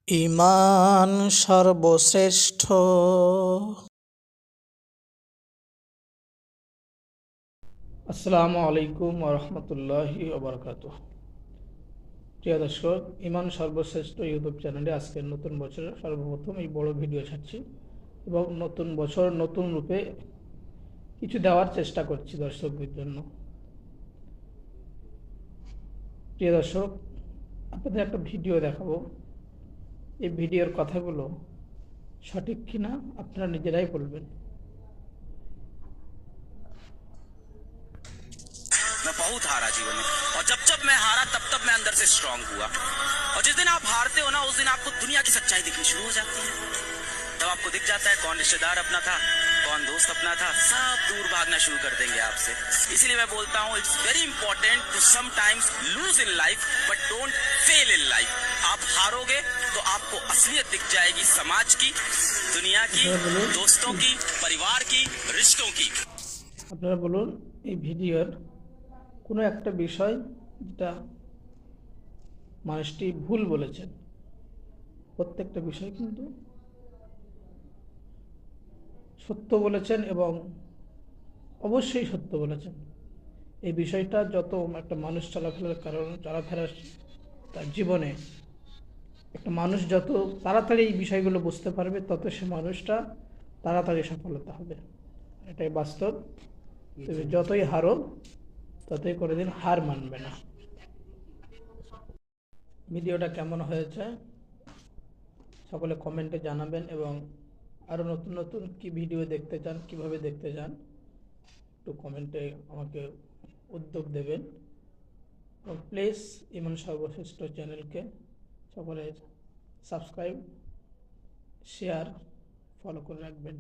ঈমান সর্বশ্রেষ্ঠ। আসসালামু আলাইকুম ওয়া রাহমাতুল্লাহি ওয়া বারাকাতুহু। প্রিয় দর্শক, ঈমান সর্বশ্রেষ্ঠ ইউটিউব চ্যানেলে আজকের নতুন বছরের সর্বপ্রথম এই বড় ভিডিও ছাড়ছি এবং নতুন বছর নতুন রূপে কিছু দেওয়ার চেষ্টা করছি দর্শকদের জন্য। প্রিয় দর্শক, আপনাদের একটা ভিডিও দেখাবো। এই ভিডিওর কথাগুলো সঠিক কিনা আপনারা নিজেরাই বলবেন। मैं बहुत हारा जीवन में, और जब जब मैं हारा तब तब मैं अंदर से स्ट्रांग हुआ। और जिस दिन आप हारते हो ना, उस दिन आपको दुनिया की सच्चाई दिखनी शुरू हो जाती है। तब आपको दिख जाता है कौन रिश्तेदार अपना था, कौन दोस्त अपना था। सब दूर भागना शुरू कर देंगे आपसे। इसीलिए मैं बोलता हूँ, it's very important to sometimes lose in life but don't fail in life. आप हारोगे तो आपको असलियत दिख जाएगी, समाज की, दुनिया की, दोस्तों की, परिवार की, रिश्तों की। আপনারা বলুন, এই ভিডিওর কোনো একটা বিষয় যেটা মানুষটি ভুল বলেছেন। প্রত্যেকটা বিষয় কিন্তু সত্য বলেছেন এবং অবশ্যই সত্য বলেছেন। এই বিষয়টা যত একটা মানুষ চলাফেরার তার জীবনে একটা মানুষ যত তাড়াতাড়ি এই বিষয়গুলো বুঝতে পারবে, তত সে মানুষটা তাড়াতাড়ি সফলতা হবে। এটাই বাস্তব। তুমি যতই হারো ততই কোনোদিন হার মানবে না। ভিডিওটা কেমন হয়েছে সকলে কমেন্টে জানাবেন এবং আরও নতুন নতুন কি ভিডিও দেখতে চান, কিভাবে দেখতে চান, একটু কমেন্টে আমাকে উদ্যোগ দেবেন। এবং প্লিজ ঈমান সর্বশ্রেষ্ঠ চ্যানেলকে সকলে সাবস্ক্রাইব, শেয়ার, ফলো করে রাখবেন।